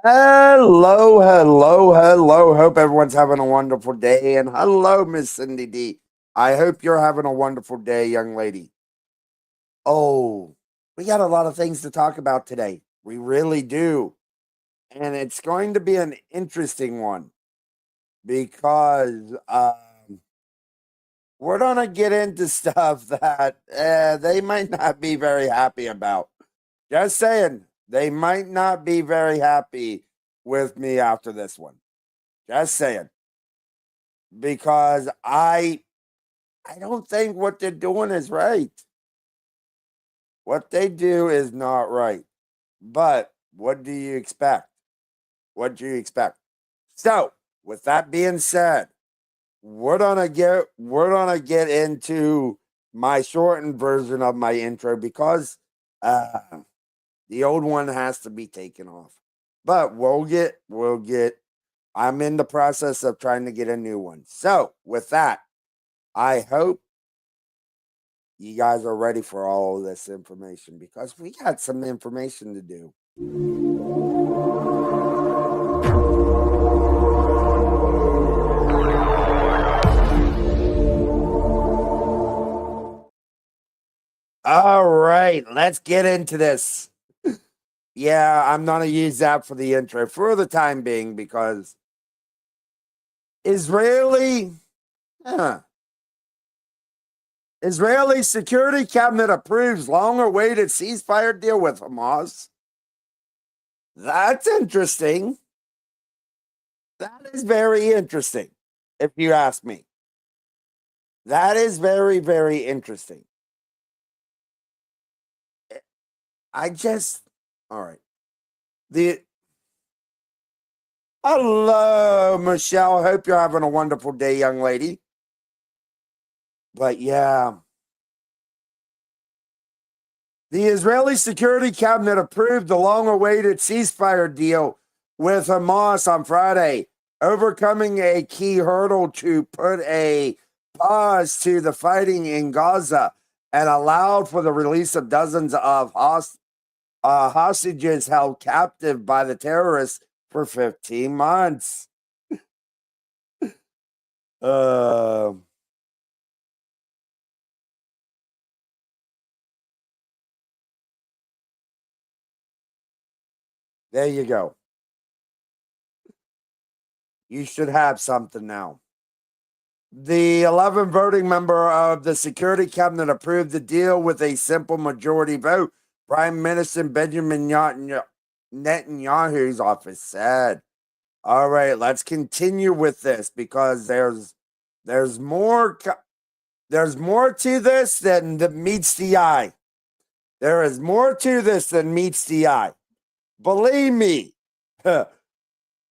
Hello, hello, hello. Hope everyone's having a wonderful day. And hello, Miss Cindy D. I hope you're having a wonderful day, young lady. Oh, we got a lot of things to talk about today. We really do. And it's going to be an interesting one because we're going to get into stuff that they might not be very happy about. Just saying, they might not be very happy with me after this one. Just saying. Because I don't think what they're doing is right. What they do is not right. But what do you expect? What do you expect? So, with that being said, we're gonna get into my shortened version of my intro because uh the old one has to be taken off. But we'll get I'm in the process of trying to get a new one. So, with that, I hope you guys are ready for all of this information because we got some information to do. All right, let's get into this. Yeah, I'm going to use that for the intro for the time being because Israeli, huh, Israeli Security Cabinet approves long-awaited ceasefire deal with Hamas. That's interesting. That is very interesting, if you ask me. That is very, very interesting. I just, all right. The Hello, Michelle. Hope you're having a wonderful day, young lady. But yeah, the Israeli Security Cabinet approved the long-awaited ceasefire deal with Hamas on Friday, overcoming a key hurdle to put a pause to the fighting in Gaza and allowed for the release of dozens of hostages held captive by the terrorists for 15 months. Uh, there you go. You should have something now. The 11 voting member of the Security Cabinet approved the deal with a simple majority vote. Prime Minister Benjamin Netanyahu's office said. All right, let's continue with this because there's more there's more to this than meets the eye. There is more to this than meets the eye. Believe me.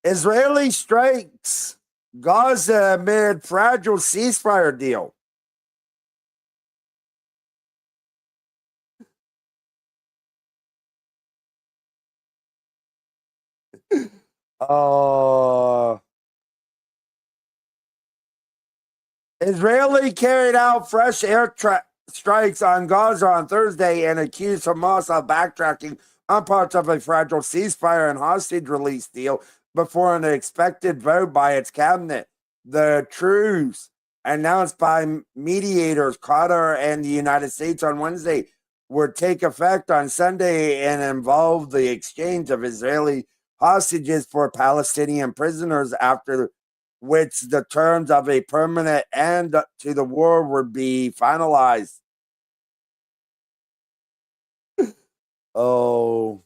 Israeli strikes Gaza amid fragile ceasefire deal. Uh, Israeli carried out fresh strikes on Gaza on Thursday and accused Hamas of backtracking on parts of a fragile ceasefire and hostage release deal before an expected vote by its cabinet. The truce, announced by mediators Qatar and the United States on Wednesday, would take effect on Sunday and involve the exchange of Israeli hostages for Palestinian prisoners, after which the terms of a permanent end to the war would be finalized. Oh,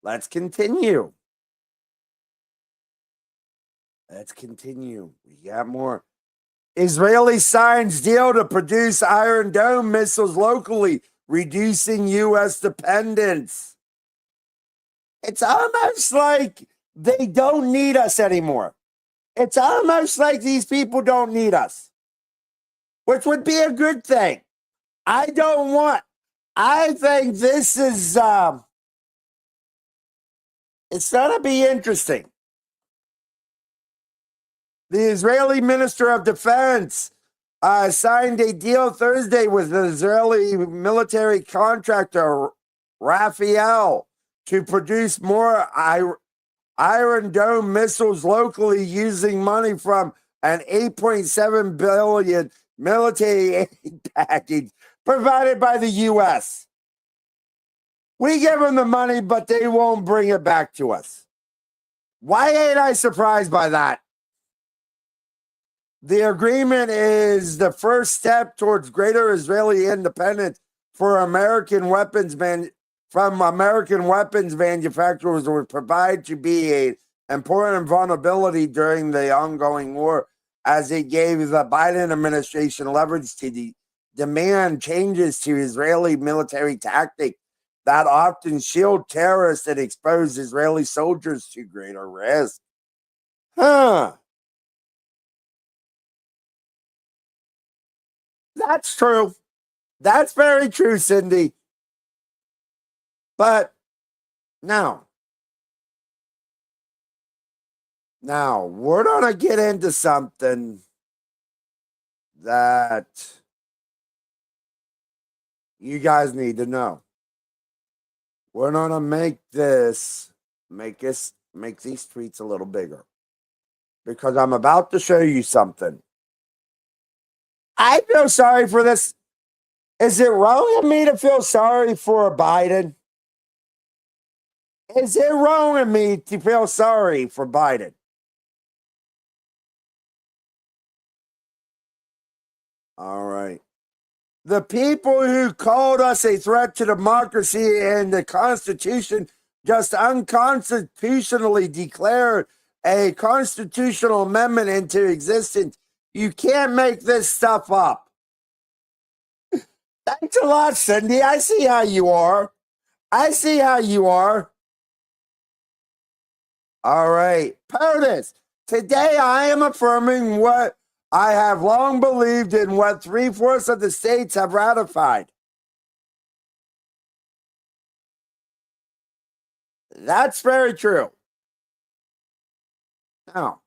let's continue. Let's continue. We got more. Israeli signs deal to produce Iron Dome missiles locally, reducing U.S. dependence. It's almost like they don't need us anymore. It's almost like these people don't need us, which would be a good thing. I don't want, I think this is, it's going to be interesting. The Israeli Minister of Defense signed a deal Thursday with the Israeli military contractor Rafael to produce more Iron Dome missiles locally using money from an $8.7 billion military aid package provided by the U.S. We give them the money, but they won't bring it back to us. Why ain't I surprised by that? The agreement is the first step towards greater Israeli independence for American weapons from American weapons manufacturers would provide to be an important vulnerability during the ongoing war, as it gave the Biden administration leverage to demand changes to Israeli military tactics that often shield terrorists and expose Israeli soldiers to greater risk. That's true. That's very true, Cindy. But now we're going to get into something that you guys need to know. We're going to make these tweets a little bigger, because I'm about to show you something. I feel sorry for this. Is it wrong of me to feel sorry for Biden? Is it wrong of me to feel sorry for Biden? All right. The people who called us a threat to democracy and the Constitution just unconstitutionally declared a constitutional amendment into existence. You can't make this stuff up. Thanks a lot, Cindy. I see how you are. All right. POTUS. Today I am affirming what I have long believed in, what 3/4 of the states have ratified. That's very true. Now,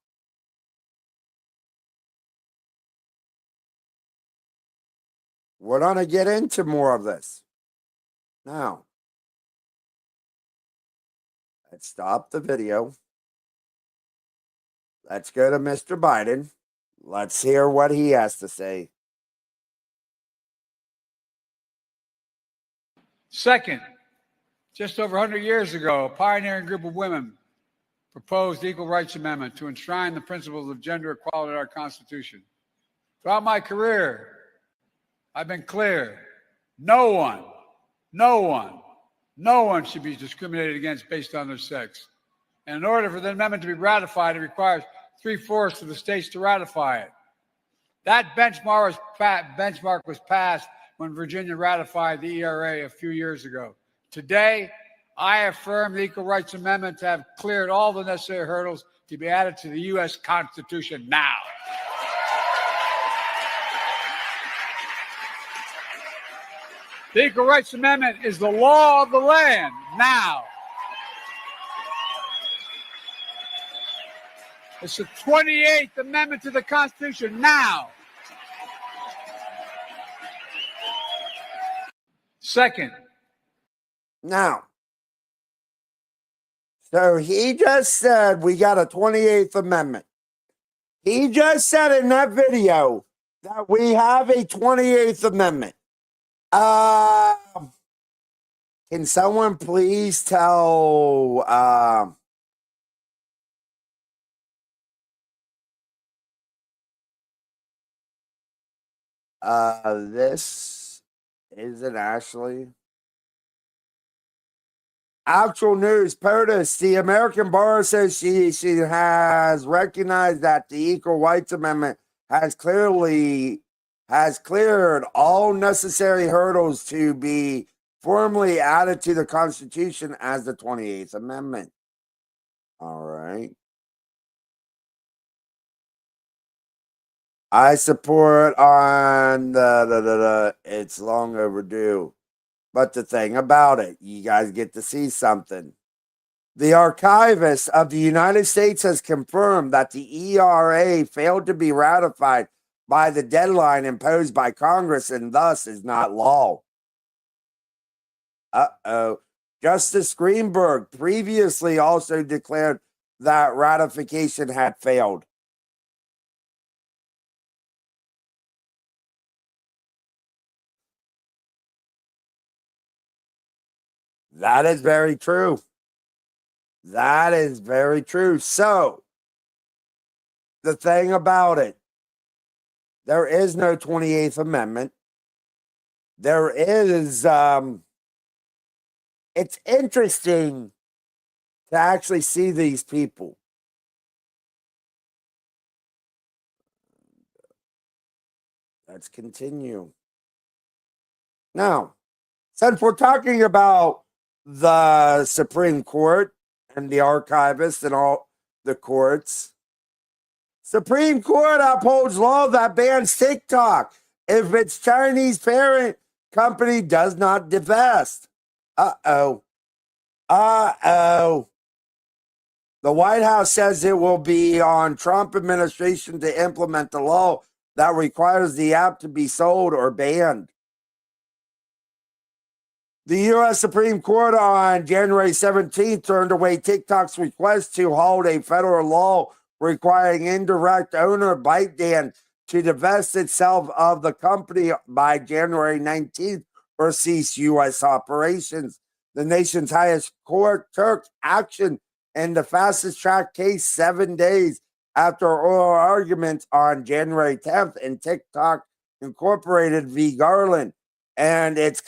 we're going to get into more of this. Now, let's stop the video. Let's go to Mr. Biden. Let's hear what he has to say. Second, just over 100 years ago, a pioneering group of women proposed the Equal Rights Amendment to enshrine the principles of gender equality in our Constitution. Throughout my career, I've been clear. No one should be discriminated against based on their sex. And in order for the amendment to be ratified, it requires 3/4 of the states to ratify it. That benchmark was passed when Virginia ratified the ERA a few years ago. Today, I affirm the Equal Rights Amendment to have cleared all the necessary hurdles to be added to the U.S. Constitution now. The Equal Rights Amendment is the law of the land now. It's the 28th Amendment to the Constitution now. Second. Now, so he just said we got a 28th Amendment. He just said in that video that we have a 28th Amendment. Can someone please tell this isn't actually actual news. POTUS, the American Bar Association has recognized that the Equal Rights Amendment has cleared all necessary hurdles to be formally added to the Constitution as the 28th Amendment. All right. I support on it's long overdue. But the thing about it, you guys get to see something. The Archivist of the United States has confirmed that the ERA failed to be ratified by the deadline imposed by Congress and thus is not law. Justice Greenberg previously also declared that ratification had failed. That is very true. That is very true. So, the thing about it, there is no 28th Amendment. There is, it's interesting to actually see these people. Let's continue. Now, since we're talking about the Supreme Court and the archivists and all the courts, Supreme Court upholds law that bans TikTok if its Chinese parent company does not divest. Uh-oh. Uh-oh. The White House says it will be on Trump administration to implement the law that requires the app to be sold or banned. The U.S. Supreme Court on January 17th turned away TikTok's request to hold a federal law requiring indirect owner ByteDance to divest itself of the company by January 19th or cease U.S. operations. The nation's highest court took action in the fastest track case 7 days after oral arguments on January 10th in TikTok Incorporated v. Garland and its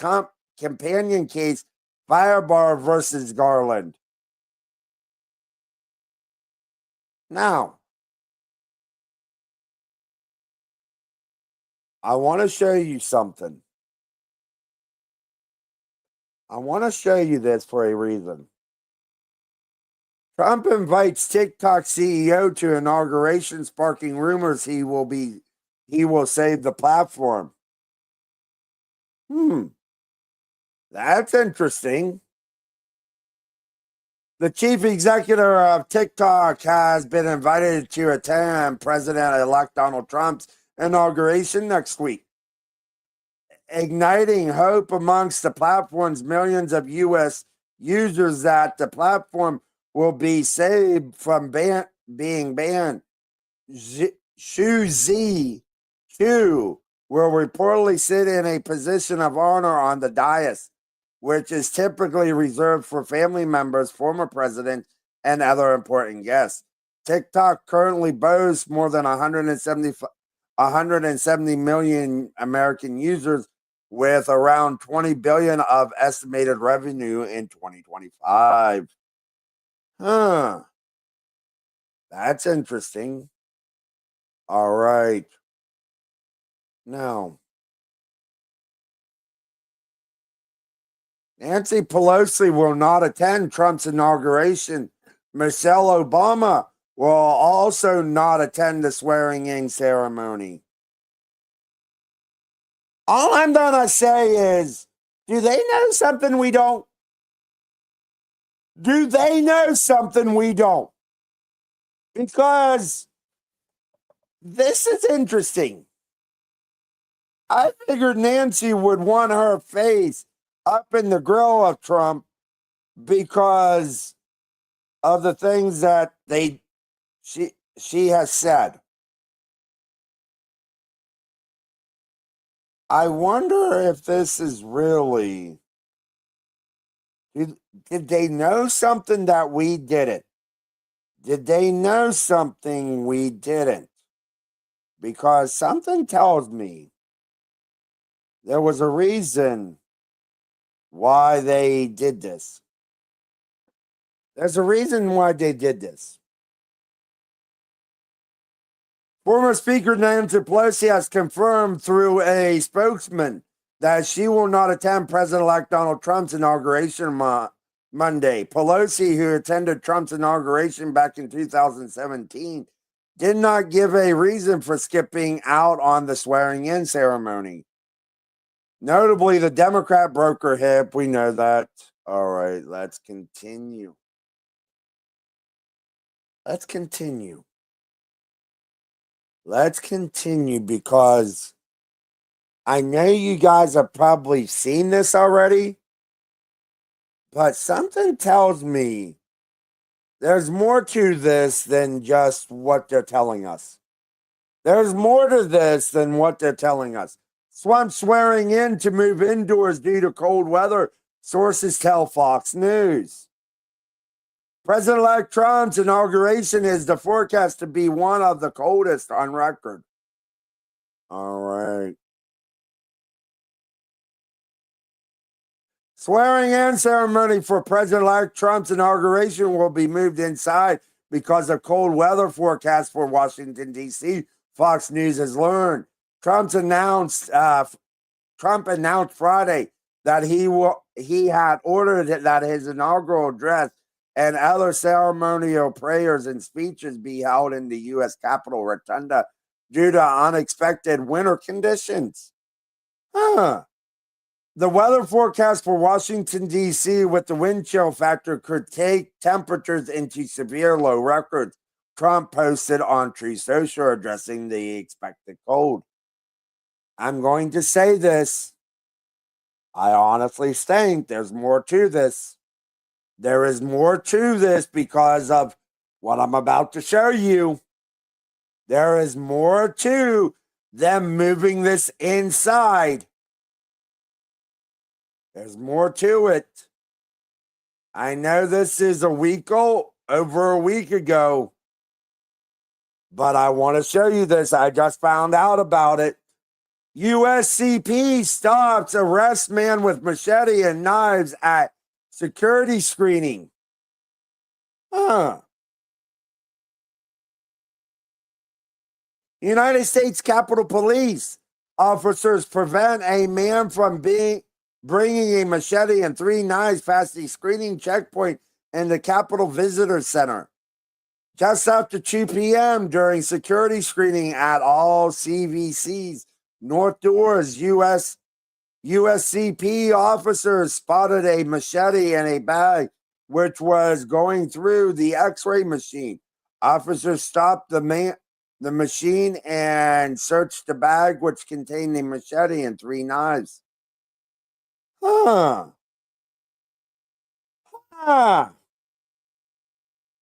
companion case Firebar versus Garland. Now, I want to show you something. I want to show you this for a reason. Trump invites TikTok CEO to inauguration, sparking rumors he will save the platform. That's interesting. The chief executive of TikTok has been invited to attend President-elect Donald Trump's inauguration next week, igniting hope amongst the platform's millions of U.S. users that the platform will be saved from being banned. Xu Zhu will reportedly sit in a position of honor on the dais, which is typically reserved for family members, former presidents, and other important guests. TikTok currently boasts more than 170 million American users, with around 20 billion of estimated revenue in 2025. That's interesting. All right. Now, Nancy Pelosi will not attend Trump's inauguration. Michelle Obama will also not attend the swearing-in ceremony. All I'm gonna say is, do they know something we don't? Do they know something we don't? Because this is interesting. I figured Nancy would want her face up in the grill of Trump because of the things that she has said. I wonder if this is really. Did they know something that we didn't? Did they know something we didn't? Because something tells me there was a reason why they did this. There's a reason why they did this. Former Speaker Nancy Pelosi has confirmed through a spokesman that she will not attend President-elect Donald Trump's inauguration Monday. Pelosi, who attended Trump's inauguration back in 2017, did not give a reason for skipping out on the swearing-in ceremony. Notably, the Democrat broke her hip. We know that. All right, let's continue. Let's continue because I know you guys have probably seen this already, but something tells me There's more to this than just what they're telling us. There's more to this than what they're telling us. Trump swearing in to move indoors due to cold weather, sources tell Fox News. President-elect Trump's inauguration is the forecast to be one of the coldest on record. All right. Swearing in ceremony for President-elect Trump's inauguration will be moved inside because of cold weather forecast for Washington, D.C., Fox News has learned. Trump announced Friday that he had ordered that his inaugural address and other ceremonial prayers and speeches be held in the U.S. Capitol Rotunda due to unexpected winter conditions. The weather forecast for Washington, D.C. with the wind chill factor could take temperatures into severe low records, Trump posted on Truth Social addressing the expected cold. I'm going to say this. I honestly think there's more to this. There is more to this because of what I'm about to show you. There is more to them moving this inside. There's more to it. I know this is over a week ago, but I want to show you this. I just found out about it. USCP stops arrest man with machete and knives at security screening. United States Capitol Police officers prevent a man from bringing a machete and 3 knives past the screening checkpoint in the Capitol Visitor Center. Just after 2 p.m. during security screening at all CVC's North Doors, USCP officers spotted a machete and a bag which was going through the X-ray machine. Officers stopped the machine and searched the bag which contained a machete and 3 knives. Why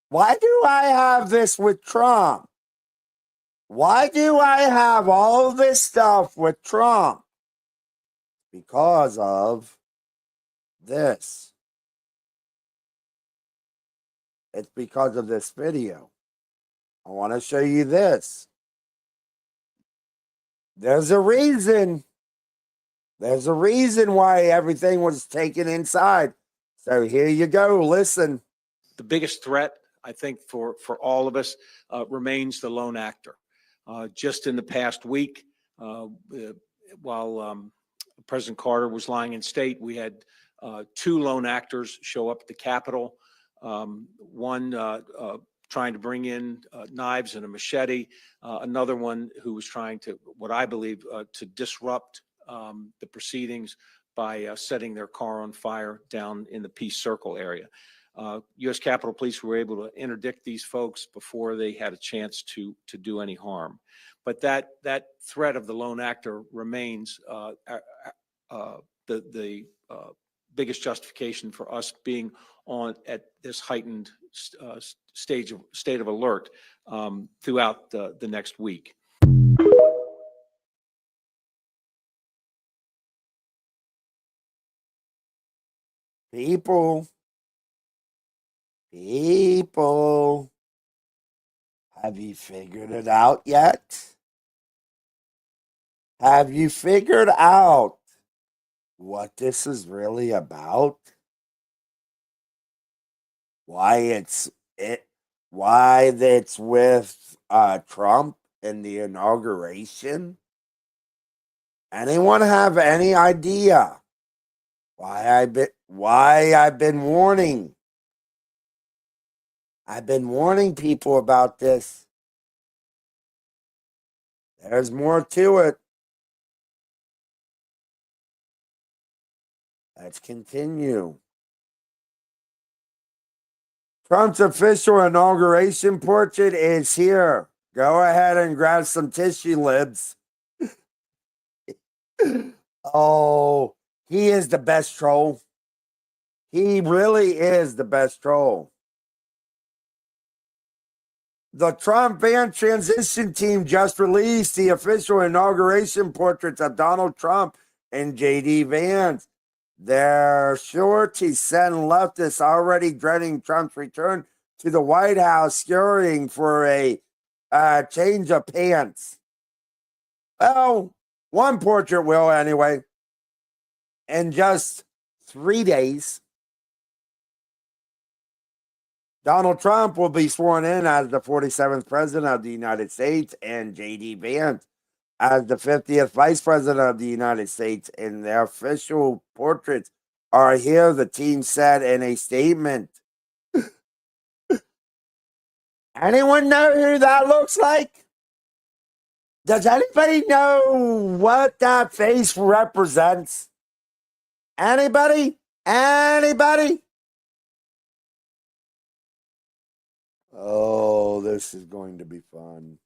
do I have this with Trump? Why do I have all this stuff with Trump? Because of this. It's because of this video. I want to show you this. There's a reason. There's a reason why everything was taken inside. So here you go. Listen. The biggest threat, I think, for all of us remains the lone actor. Just in the past week, while President Carter was lying in state, we had 2 lone actors show up at the Capitol. One trying to bring in knives and a machete. Another one who was trying to, what I believe, to disrupt the proceedings by setting their car on fire down in the Peace Circle area. U.S. Capitol Police were able to interdict these folks before they had a chance to do any harm. But that threat of the lone actor remains the biggest justification for us being on at this heightened state of alert throughout the next week. People, have you figured it out yet? Have you figured out what this is really about? Why it's with Trump and the inauguration? Anyone have any idea why I've been warning? I've been warning people about this. There's more to it. Let's continue. Trump's official inauguration portrait is here. Go ahead and grab some tissue, libs. Oh, he is the best troll. He really is the best troll. The Trump van transition team just released the official inauguration portraits of Donald Trump and J.D. Vance. They're shorty sent leftists already dreading Trump's return to the White House, scurrying for a change of pants. Well, one portrait will anyway. In just 3 days, Donald Trump will be sworn in as the 47th president of the United States, and J.D. Vance as the 50th vice president of the United States. And their official portraits are here, the team said in a statement. Anyone know who that looks like? Does anybody know what that face represents? Anybody? Anybody? Oh, this is going to be fun.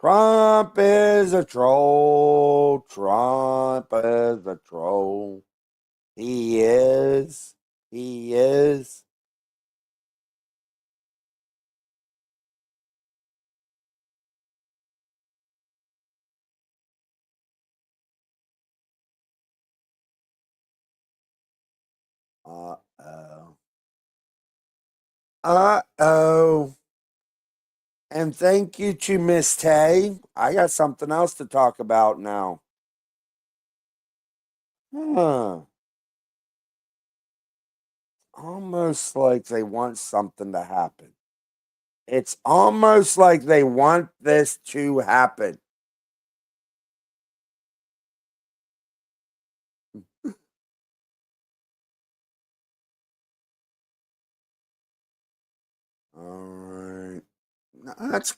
Trump is a troll. Trump is a troll. He is. He is. Uh-oh. Uh-oh. And thank you to Miss Tay. I got something else to talk about now. Almost like they want something to happen. It's almost like they want this to happen. All right. That's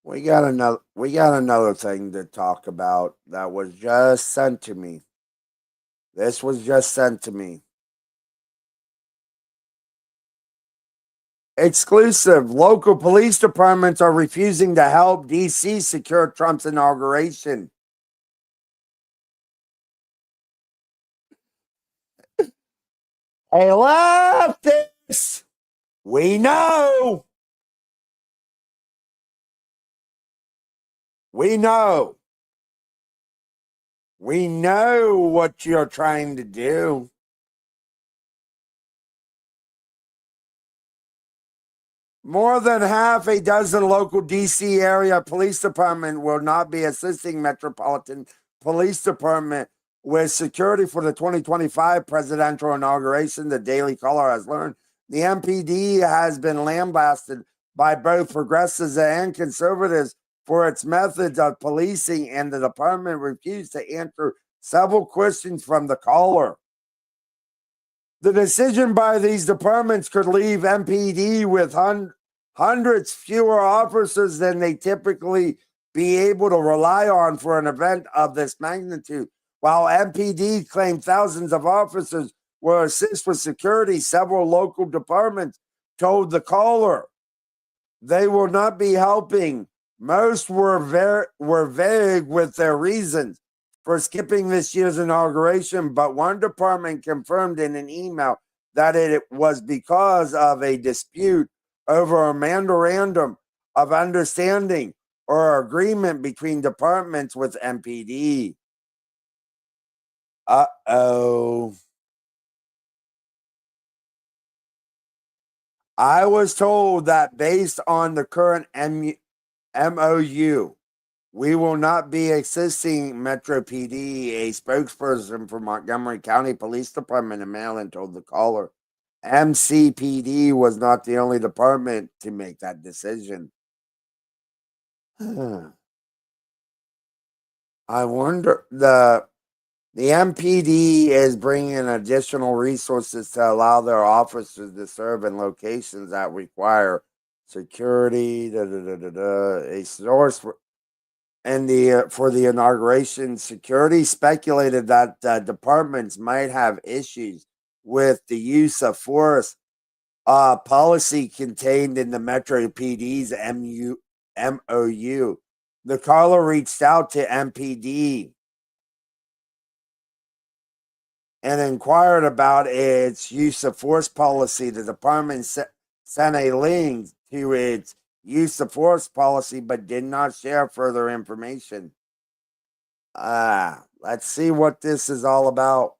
we got another thing to talk about that was just sent to me. This was just sent to me. Exclusive. Local police departments are refusing to help DC secure Trump's inauguration. Hey, leftists! We know. We know. We know what you're trying to do. More than half a dozen local DC area police department will not be assisting Metropolitan Police Department with security for the 2025 presidential inauguration. The Daily Caller has learned the MPD has been lambasted by both progressives and conservatives for its methods of policing, and the department refused to answer several questions from the caller. The decision by these departments could leave MPD with hundreds fewer officers than they typically be able to rely on for an event of this magnitude. While MPD claimed thousands of officers will assist with security, several local departments told the caller they will not be helping. Most were vague with their reasons for skipping this year's inauguration, but one department confirmed in an email that it was because of a dispute over a memorandum of understanding or agreement between departments with MPD. Uh-oh. I was told that based on the current MOU, we will not be assisting Metro PD. A spokesperson for Montgomery County Police Department in Maryland told the caller. MCPD was not the only department to make that decision. I wonder, the MPD is bringing additional resources to allow their officers to serve in locations that require security. A source for the inauguration security speculated that departments might have issues with the use of force policy contained in the Metro PD's MOU. The caller reached out to MPD and inquired about its use of force policy. The department sent a link to its use of force policy but did not share further information. Let's see what this is all about.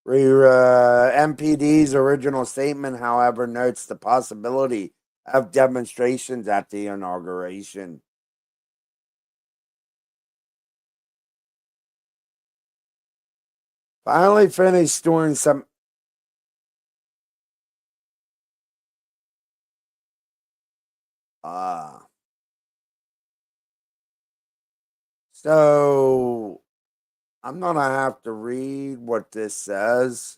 MPD's original statement, however, notes the possibility of demonstrations at the inauguration. Finally finished doing some. So I'm gonna have to read what this says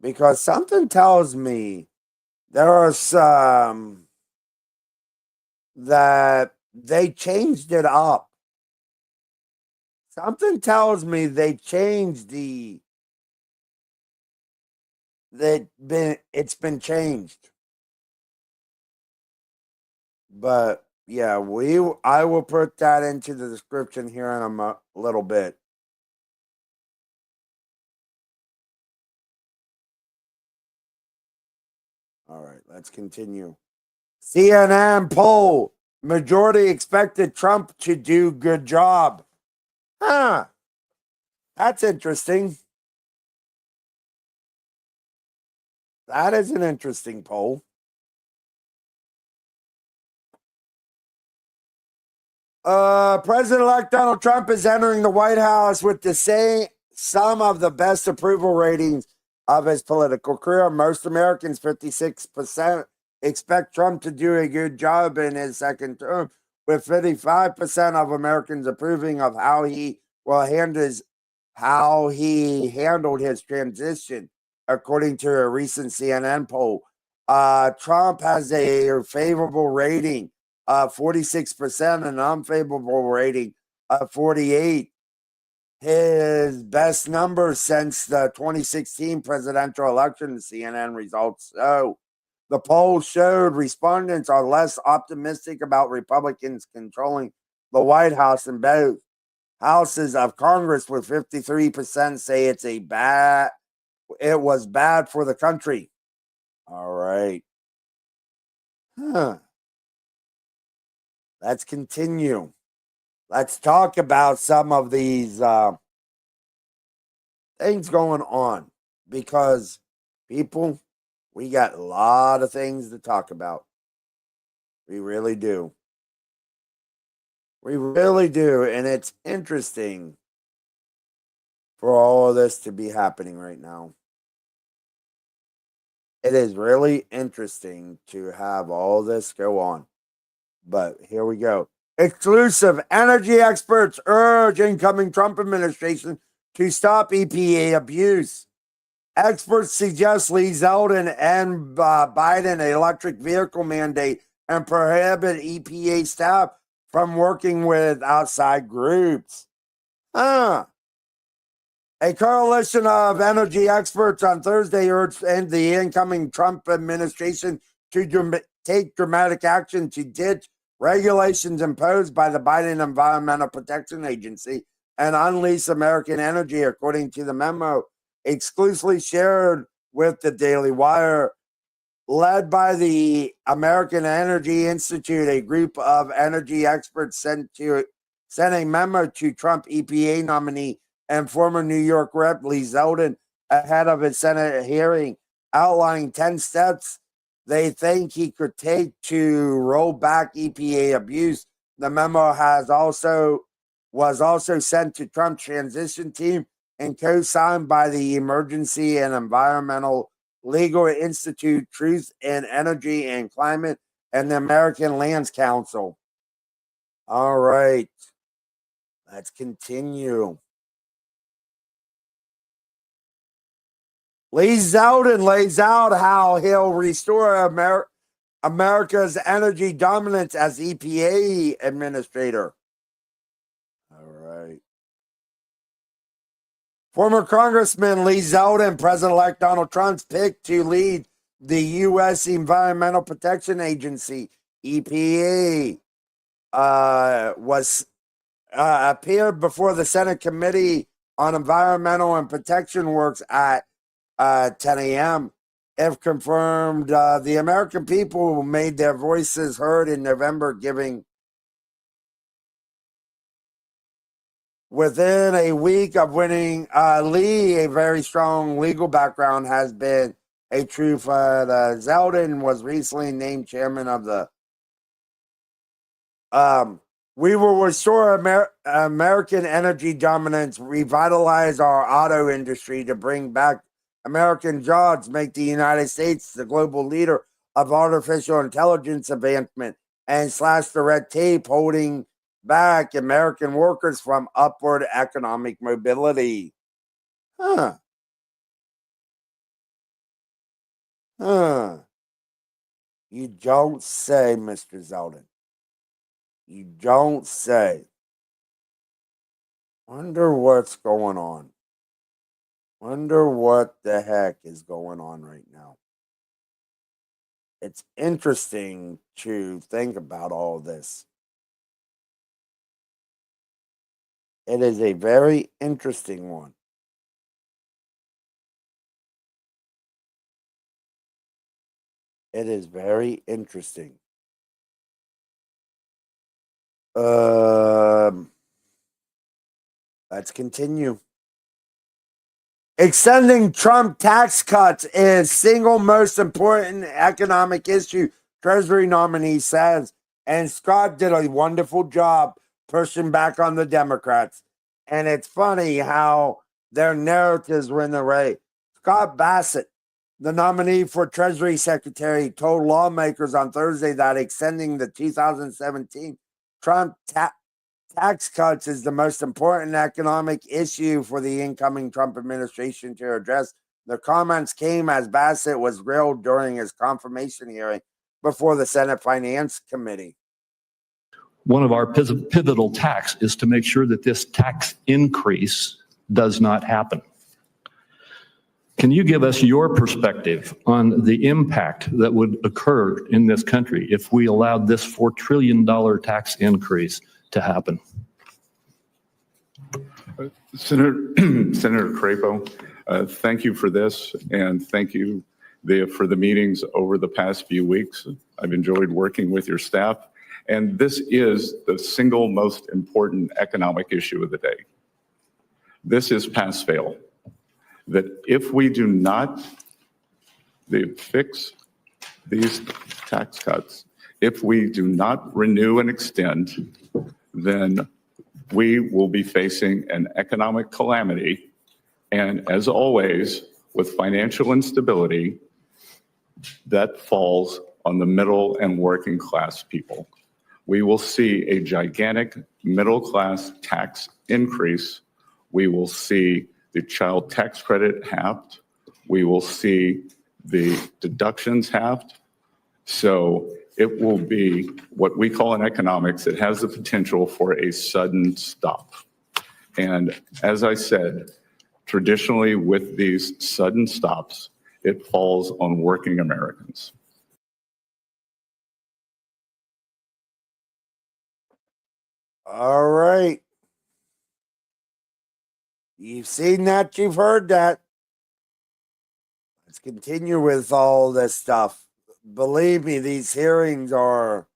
because something tells me there are some that they changed it up. Something tells me they changed it's been changed. But yeah, I will put that into the description here in a little bit. All right, let's continue. CNN poll. Majority expected Trump to do good job. Huh. That's interesting. That is an interesting poll. President-elect Donald Trump is entering the White House with some of the best approval ratings of his political career. Most Americans, 56%, expect Trump to do a good job in his second term, with 55% of Americans approving of how he handled his transition, according to a recent CNN poll. Trump has a favorable rating of 46%, an unfavorable rating of 48%. His best numbers since the 2016 presidential election, CNN results. So the poll showed respondents are less optimistic about Republicans controlling the White House in both houses of Congress, with 53% say it was bad for the country. All right. Let's continue. Let's talk about some of these things going on, because people, we got a lot of things to talk about. We really do. We really do. And it's interesting for all of this to be happening right now. It is really interesting to have all this go on. But here we go. Exclusive. Energy experts urge incoming Trump administration to stop EPA abuse. Experts suggest Lee Zeldin and Biden electric vehicle mandate and prohibit EPA staff from working with outside groups. A coalition of energy experts on Thursday urged the incoming Trump administration to take dramatic action to ditch regulations imposed by the Biden Environmental Protection Agency and unleash American energy, according to the memo exclusively shared with the Daily Wire. Led by the American Energy Institute, a group of energy experts sent a memo to Trump EPA nominee and former New York Rep. Lee Zeldin ahead of his Senate hearing, outlining 10 steps they think he could take to roll back EPA abuse. The memo was also sent to Trump's transition team and co-signed by the Emergency and Environmental Legal Institute, Truth in Energy and Climate, and the American Lands Council. All right, let's continue. Lee Zeldin lays out how he'll restore America's energy dominance as EPA administrator. All right. Former Congressman Lee Zeldin, President-elect Donald Trump's pick to lead the U.S. Environmental Protection Agency (EPA) was appeared before the Senate Committee on Environmental and Protection Works at 10 a.m. If confirmed, the American people made their voices heard in November, giving within a week of winning. Lee, a very strong legal background, has been a truth. Zeldin was recently named chairman of the we will restore American energy dominance, revitalize our auto industry to bring back American jobs, make the United States the global leader of artificial intelligence advancement, and slash the red tape holding back American workers from upward economic mobility. Huh. Huh. You don't say, Mr. Zeldin. You don't say. Wonder what's going on. Wonder what the heck is going on right now. It's interesting to think about all this. It is a very interesting one. It is very interesting. Let's continue. Extending Trump tax cuts is single most important economic issue, Treasury nominee says. And Scott did a wonderful job pushing back on the Democrats. And it's funny how their narratives were in the right. Scott Bassett, the nominee for Treasury Secretary, told lawmakers on Thursday that extending the 2017 Trump tax cuts is the most important economic issue for the incoming Trump administration to address. The comments came as Bassett was grilled during his confirmation hearing before the Senate Finance Committee. One of our pivotal tasks is to make sure that this tax increase does not happen. Can you give us your perspective on the impact that would occur in this country if we allowed this $4 trillion tax increase to happen? Senator Crapo, thank you for this, and thank you for the meetings over the past few weeks. I've enjoyed working with your staff, and this is the single most important economic issue of the day. This is pass-fail. That if we do not fix these tax cuts, if we do not renew and extend, then we will be facing an economic calamity. And as always, with financial instability, that falls on the middle and working class people. We will see a gigantic middle class tax increase. We will see the child tax credit halved. We will see the deductions halved. So it will be what we call in economics, it has the potential for a sudden stop. And as I said, traditionally with these sudden stops, it falls on working Americans. All right. You've seen that, you've heard that. Let's continue with all this stuff. Believe me, these hearings are.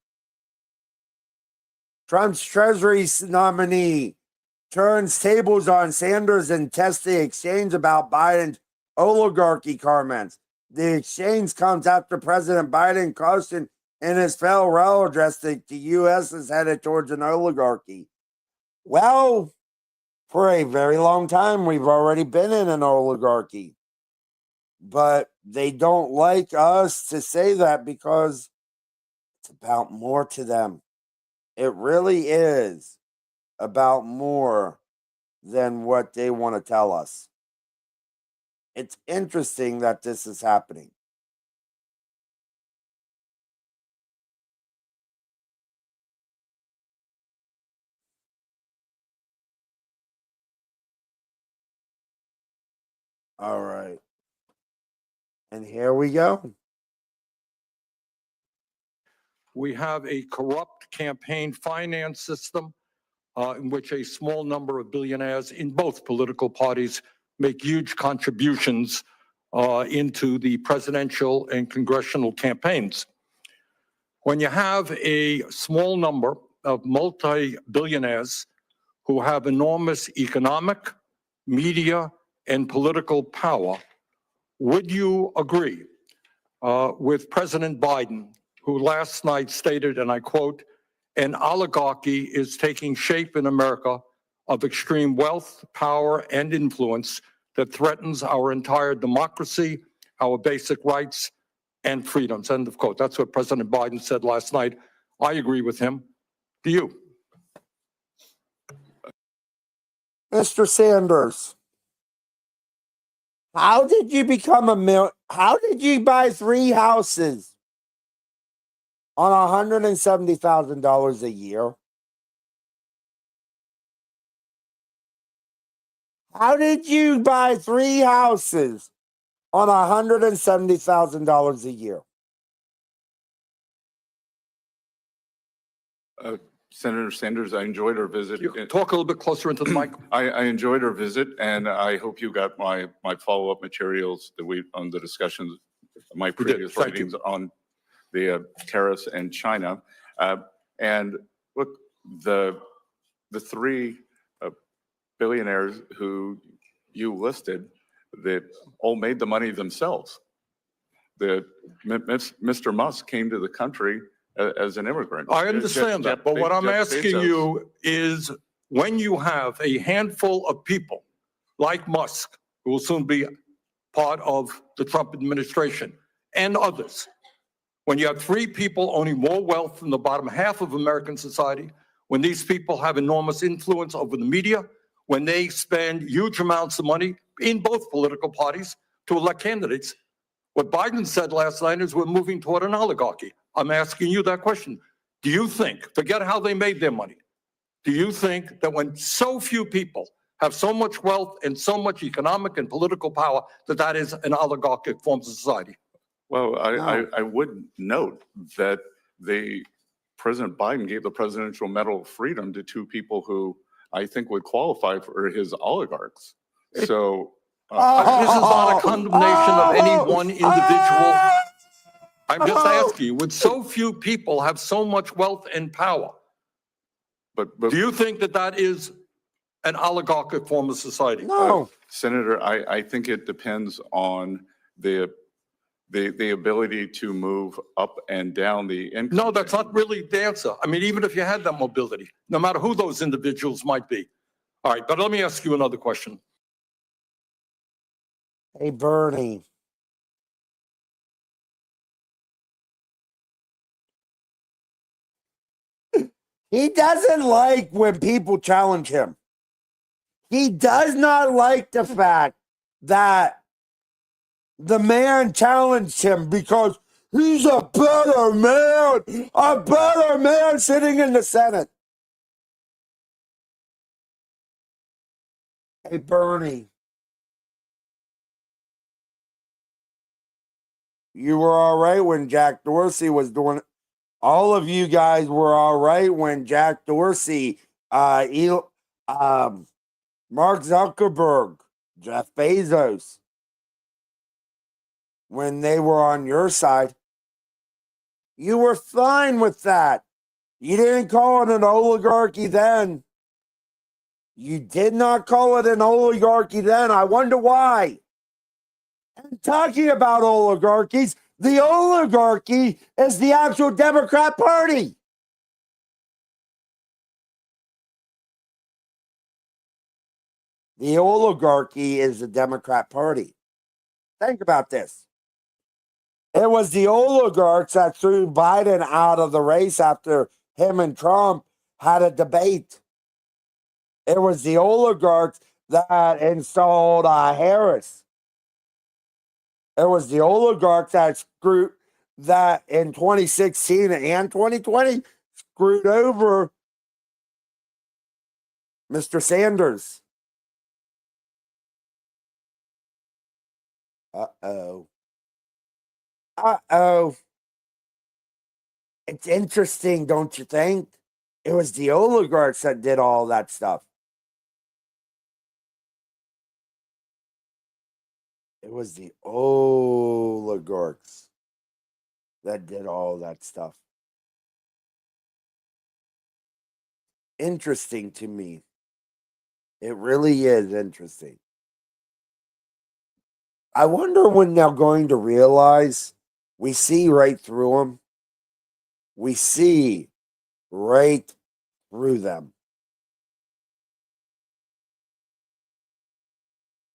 Trump's Treasury nominee turns tables on Sanders and tests the exchange about Biden's oligarchy comments. The exchange comes after President Biden cautioned in his farewell address that the U.S. is headed towards an oligarchy. Well, for a very long time, we've already been in an oligarchy. But they don't like us to say that because it's about more to them. It really is about more than what they want to tell us. It's interesting that this is happening. All right. And here we go. we have a corrupt campaign finance system in which a small number of billionaires in both political parties make huge contributions into the presidential and congressional campaigns. When you have a small number of multi-billionaires who have enormous economic, media, and political power, would you agree with President Biden, who last night stated, and I quote, "An oligarchy is taking shape in America of extreme wealth, power, and influence that threatens our entire democracy, our basic rights, and freedoms," end of quote. That's what President Biden said last night. I agree with him. Do you? Mr. Sanders, how did you become how did you buy 3 houses on $170,000 a year? How did you buy 3 houses on $170,000 a year? Senator Sanders, I enjoyed our visit. Talk a little bit closer into the mic. I enjoyed our visit, and I hope you got my follow-up materials on the discussions, my We did. previous Thank you. writings on the tariffs and China. And look, the 3 billionaires who you listed that all made the money themselves. Mr. Musk came to the country as an immigrant. I understand that, but what I'm Jeff asking Bezos. you is, when you have a handful of people like Musk, who will soon be part of the Trump administration, and others, when you have 3 people owning more wealth than the bottom half of American society, when these people have enormous influence over the media, when they spend huge amounts of money in both political parties to elect candidates, what Biden said last night is we're moving toward an oligarchy. I'm asking you that question. Do you think, forget how they made their money, do you think that when so few people have so much wealth and so much economic and political power, that that is an oligarchic form of society? Well, No. I would note that President Biden gave the Presidential Medal of Freedom to 2 people who I think would qualify for his oligarchs. So This is not a condemnation of any one individual. I'm just asking you, would so few people have so much wealth and power? but Do you think that that is an oligarchic form of society? No. Senator, I think it depends on the ability to move up and down the income. No, that's not really the answer. I mean, even if you had that mobility, no matter who those individuals might be. All right, but let me ask you another question. Hey, Bernie. He doesn't like when people challenge him. He does not like the fact that the man challenged him because he's a better man sitting in the Senate. Hey, Bernie. You were all right when Jack Dorsey was doing it. All of you guys were all right when Jack Dorsey, Mark Zuckerberg, Jeff Bezos, when they were on your side. You were fine with that. You didn't call it an oligarchy then. You did not call it an oligarchy then. I wonder why. And talking about oligarchies, the oligarchy is the actual Democrat Party. The oligarchy is the Democrat Party. Think about this. It was the oligarchs that threw Biden out of the race after him and Trump had a debate. It was the oligarchs that installed Harris. It was the oligarchs that screwed that in 2016 and 2020 screwed over Mr. Sanders. Uh-oh. Uh-oh. It's interesting, don't you think? It was the oligarchs that did all that stuff. It was the oligarchs that did all that stuff. Interesting to me. It really is interesting. I wonder when they're going to realize we see right through them. We see right through them.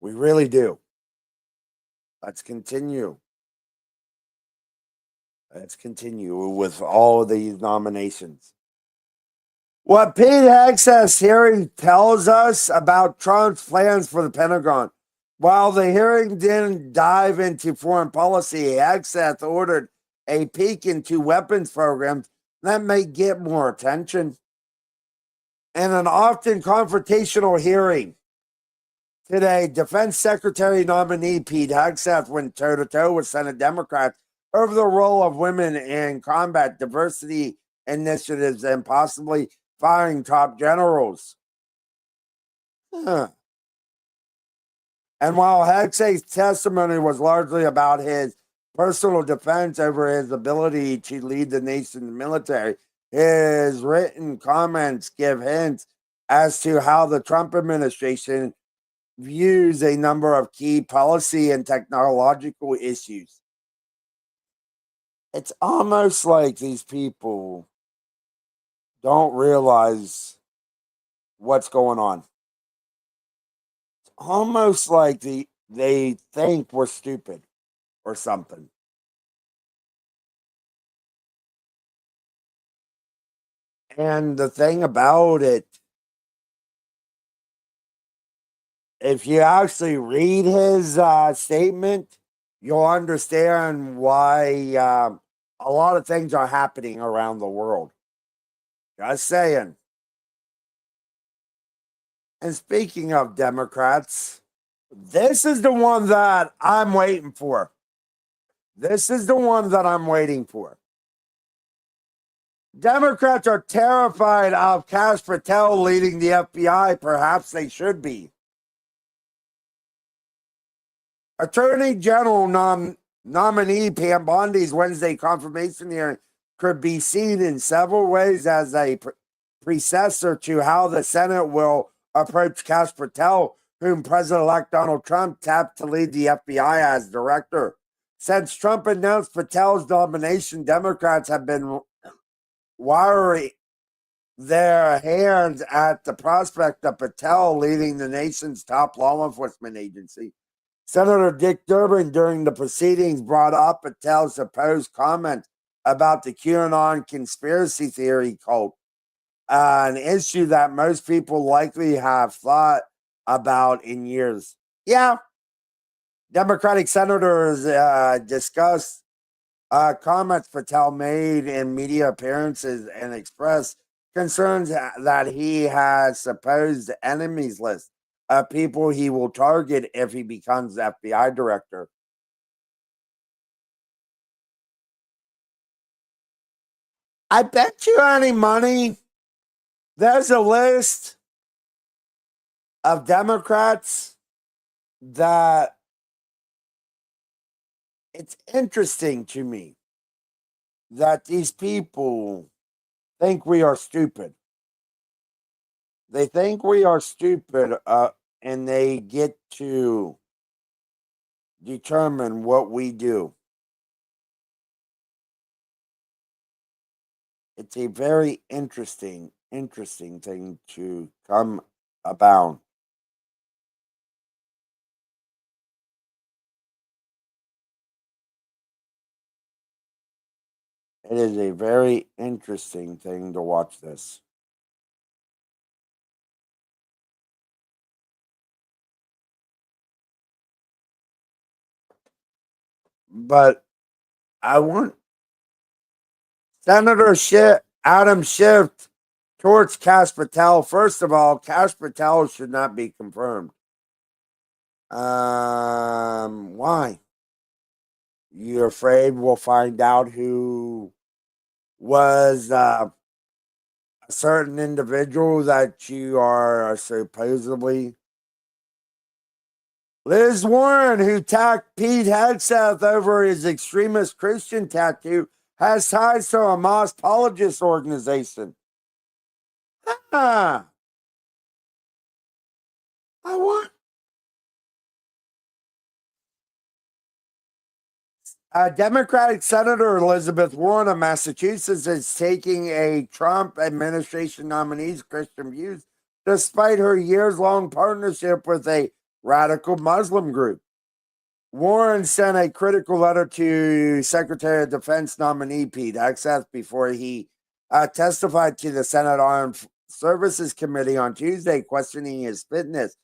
We really do. Let's continue. Let's continue with all of these nominations. What Pete Hegseth's hearing tells us about Trump's plans for the Pentagon. While the hearing didn't dive into foreign policy, Hegseth ordered a peek into weapons programs that may get more attention. In an often confrontational hearing today, Defense Secretary nominee Pete Hegseth went toe-to-toe with Senate Democrats over the role of women in combat diversity initiatives and possibly firing top generals. And while Hegseth's testimony was largely about his personal defense over his ability to lead the nation's military, his written comments give hints as to how the Trump administration views a number of key policy and technological issues. It's almost like these people don't realize what's going on. It's almost like they think we're stupid or something. And the thing about it, if you actually read his statement, you'll understand why a lot of things are happening around the world. Just saying. And speaking of Democrats, this is the one that I'm waiting for. This is the one that I'm waiting for. Democrats are terrified of Kash Patel leading the FBI. Perhaps they should be. Attorney General nominee Pam Bondi's Wednesday confirmation hearing could be seen in several ways as a predecessor to how the Senate will approach Kash Patel, whom President-elect Donald Trump tapped to lead the FBI as director. Since Trump announced Patel's nomination, Democrats have been wiring their hands at the prospect of Patel leading the nation's top law enforcement agency. Senator Dick Durbin, during the proceedings, brought up Patel's supposed comment about the QAnon conspiracy theory cult, an issue that most people likely have thought about in years. Yeah, Democratic senators discussed comments Patel made in media appearances and expressed concerns that he has supposed enemies list of people he will target if he becomes FBI director. I bet you any money there's a list of Democrats that it's interesting to me that these people think we are stupid. They think we are stupid, and they get to determine what we do. It's a very interesting thing to come about. It is a very interesting thing to watch this. But I want Senator Adam Schiff towards Kash Patel. First of all, Kash Patel should not be confirmed. Why? You're afraid we'll find out who was a certain individual that you are supposedly Liz Warren, who attacked Pete Hegseth over his extremist Christian tattoo, has ties to a Hamas apologist organization. I want Democratic Senator Elizabeth Warren of Massachusetts is taking a Trump administration nominee's Christian views despite her years-long partnership with a radical Muslim group. Warren sent a critical letter to Secretary of Defense nominee Pete Hegseth before he testified to the Senate Armed Services Committee on Tuesday, questioning his fitness,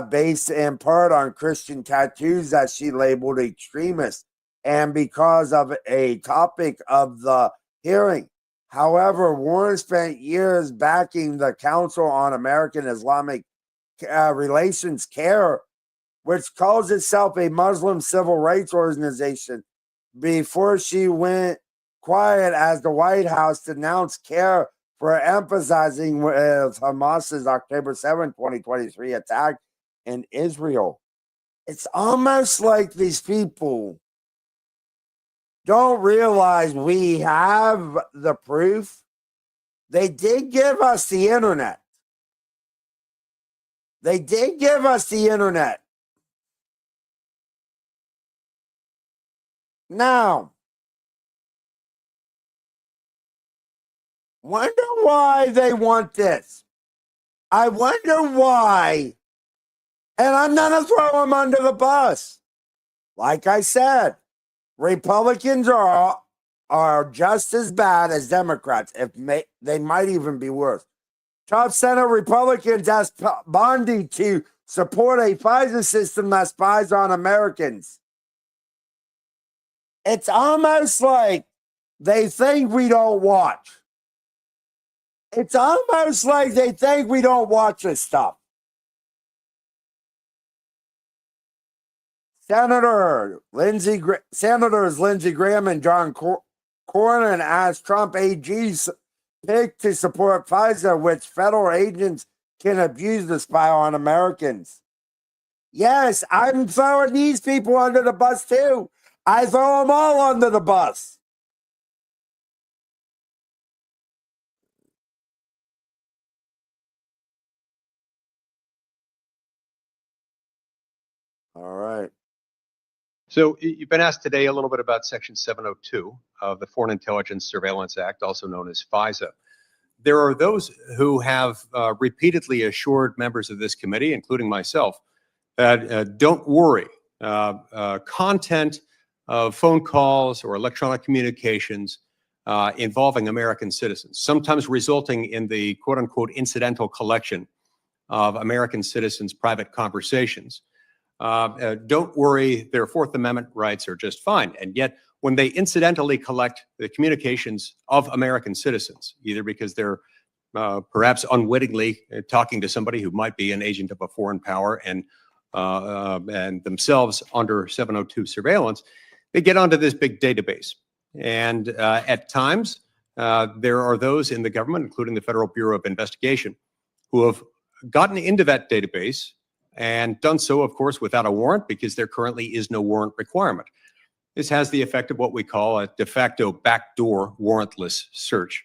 based in part on Christian tattoos that she labeled extremist, and because of a topic of the hearing. However, Warren spent years backing the Council on American Islamic Relations, CARE, which calls itself a Muslim civil rights organization, before she went quiet as the White House denounced CARE for emphasizing with Hamas's October 7, 2023 attack in Israel. It's almost like these people don't realize we have the proof. They did give us the internet. They did give us the internet. Now, wonder why they want this. I wonder why. And I'm not going to throw them under the bus. Like I said, Republicans are just as bad as Democrats. They might even be worse. Top Senate Republicans asked Bondi to support a FISA system that spies on Americans. It's almost like they think we don't watch. It's almost like they think we don't watch this stuff. Senators Lindsey Graham and John Cornyn asked Trump AG's pick to support FISA, which federal agents can abuse to spy on Americans. Yes, I'm throwing these people under the bus too. I throw them all under the bus. All right. So you've been asked today a little bit about Section 702 of the Foreign Intelligence Surveillance Act, also known as FISA. There are those who have repeatedly assured members of this committee, including myself, that don't worry, content of phone calls or electronic communications involving American citizens, sometimes resulting in the quote unquote incidental collection of American citizens' private conversations. Don't worry, their Fourth Amendment rights are just fine. And yet, when they incidentally collect the communications of American citizens, either because they're perhaps unwittingly talking to somebody who might be an agent of a foreign power and themselves under 702 surveillance, they get onto this big database. And at times, there are those in the government, including the Federal Bureau of Investigation, who have gotten into that database and done so, of course, without a warrant, because there currently is no warrant requirement. This has the effect of what we call a de facto backdoor warrantless search.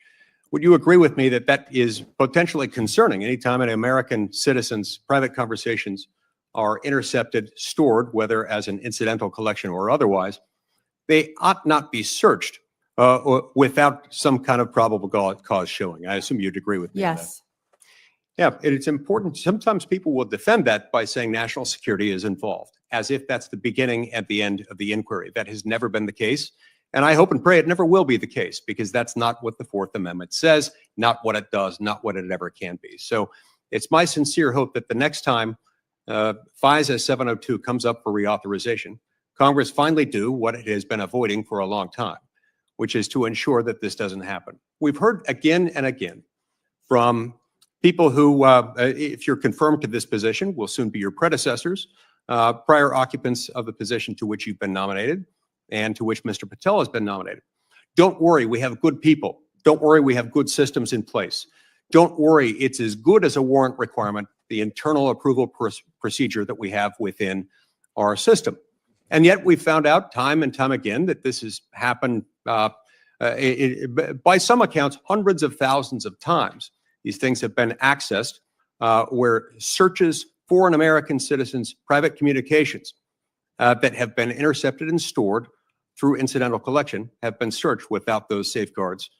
Would you agree with me that that is potentially concerning anytime an American citizen's private conversations are intercepted, stored, whether as an incidental collection or otherwise? They ought not be searched without some kind of probable cause showing. I assume you'd agree with me on that. Yes. Yeah, it's important. Sometimes people will defend that by saying national security is involved, as if that's the beginning and the end of the inquiry. That has never been the case. And I hope and pray it never will be the case, because that's not what the Fourth Amendment says, not what it does, not what it ever can be. So it's my sincere hope that the next time FISA 702 comes up for reauthorization, Congress finally do what it has been avoiding for a long time, which is to ensure that this doesn't happen. We've heard again and again from people who, if you're confirmed to this position, will soon be your predecessors, prior occupants of the position to which you've been nominated and to which Mr. Patel has been nominated. Don't worry, we have good people. Don't worry, we have good systems in place. Don't worry, it's as good as a warrant requirement, the internal approval procedure that we have within our system. And yet we found out time and time again that this has happened by some accounts, hundreds of thousands of times. These things have been accessed where searches, foreign American citizens, private communications that have been intercepted and stored through incidental collection have been searched without those safeguards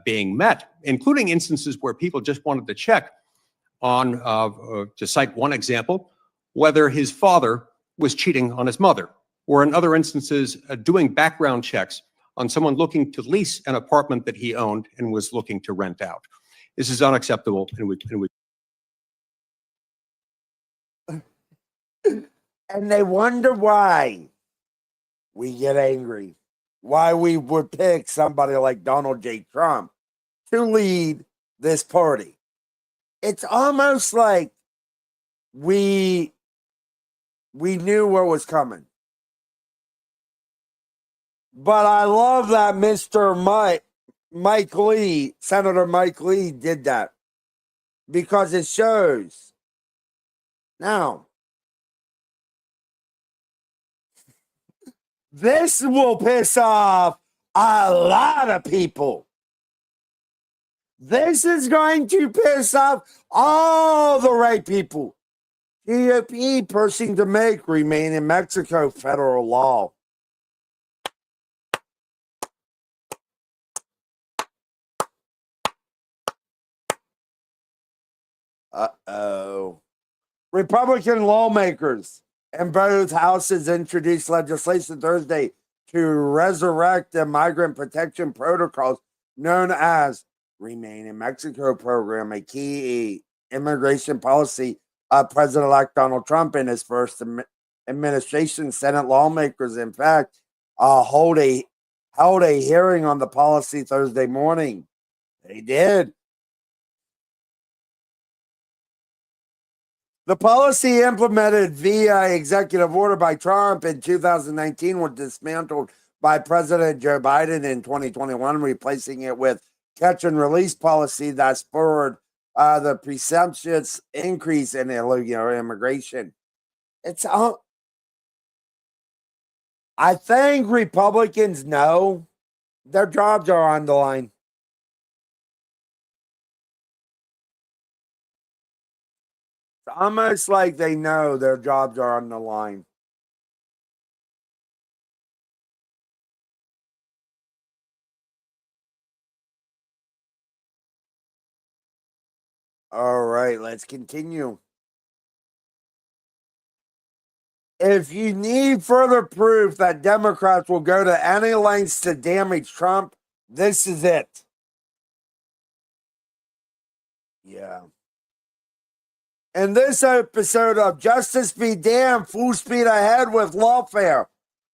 being met, including instances where people just wanted to check on, to cite one example, whether his father was cheating on his mother, or in other instances, doing background checks on someone looking to lease an apartment that he owned and was looking to rent out. This is unacceptable, and And they wonder why we get angry, why we would pick somebody like Donald J. Trump to lead this party. It's almost like we knew what was coming. But I love that Mr. Mike Lee, Senator Mike Lee did that, because it shows. Now, this will piss off a lot of people. This is going to piss off all the right people. GOP pushing to make remain in Mexico federal law. Uh-oh. Republican lawmakers in both houses introduced legislation Thursday to resurrect the migrant protection protocols known as Remain in Mexico program, a key immigration policy of President-elect Donald Trump in his first administration. Senate lawmakers, in fact, held a hearing on the policy Thursday morning. They did. The policy implemented via executive order by Trump in 2019 was dismantled by President Joe Biden in 2021, replacing it with catch and release policy that spurred the presumptuous increase in illegal immigration. It's I think Republicans know their jobs are on the line. It's almost like they know their jobs are on the line. All right, let's continue. If you need further proof that Democrats will go to any lengths to damage Trump, this is it. Yeah. In this episode of Justice Be Damned, full speed ahead with lawfare,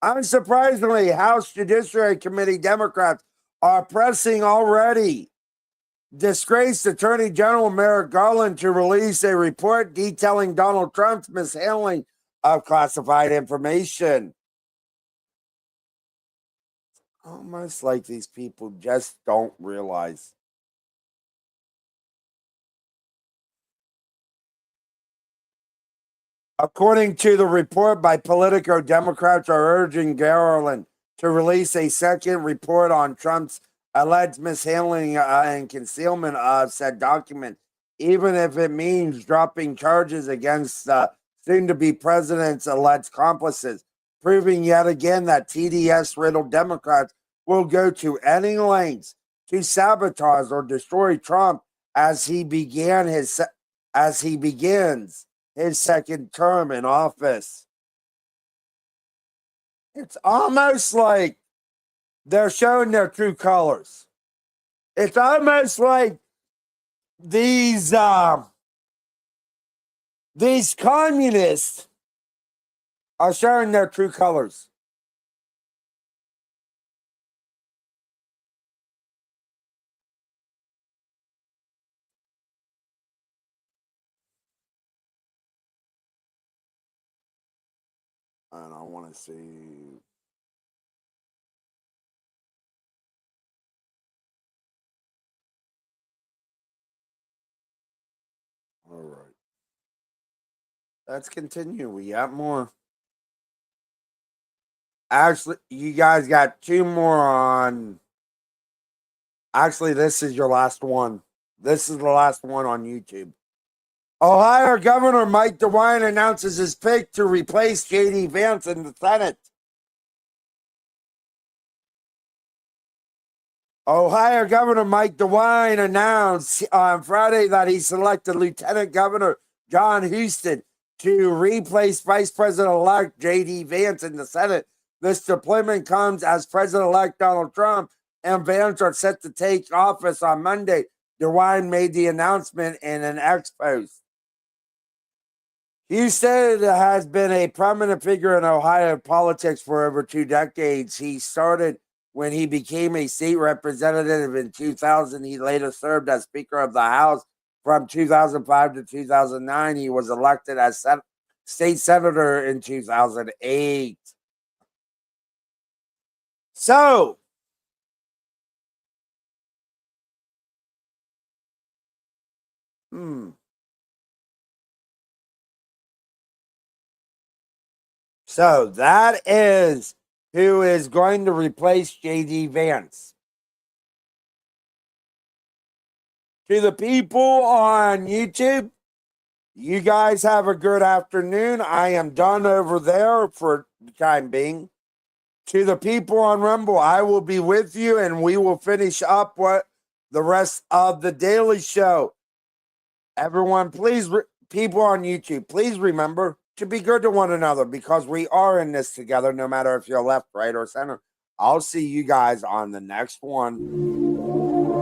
unsurprisingly, House Judiciary Committee Democrats are pressing already disgraced Attorney General Merrick Garland to release a report detailing Donald Trump's mishandling of classified information. Almost like these people just don't realize. According to the report by Politico, Democrats are urging Garland to release a second report on Trump's alleged mishandling and concealment of said document, even if it means dropping charges against soon-to-be president's alleged accomplices, proving yet again that TDS-riddled Democrats will go to any lengths to sabotage or destroy Trump as he begins his second term in office. It's almost like they're showing their true colors. It's almost like these communists are showing their true colors. And I want to see. All right. Let's continue. We got more. Actually, you guys got two more on. Actually, this is your last one. This is the last one on YouTube. Ohio Governor Mike DeWine announces his pick to replace J.D. Vance in the Senate. Ohio Governor Mike DeWine announced on Friday that he selected Lieutenant Governor John Huston to replace Vice President-elect J.D. Vance in the Senate. This deployment comes as President-elect Donald Trump and Vance are set to take office on Monday. DeWine made the announcement in an X post. Huston has been a prominent figure in Ohio politics for over 2 decades. He started when he became a state representative in 2000. He later served as Speaker of the House from 2005 to 2009. He was elected as state senator in 2008. So, So that is who is going to replace J.D. Vance. To the people on YouTube, you guys have a good afternoon. I am done over there for the time being. To the people on Rumble, I will be with you and we will finish up what the rest of the Daily Show. Everyone, please, people on YouTube, please remember to be good to one another because we are in this together, no matter if you're left, right, or center. I'll see you guys on the next one.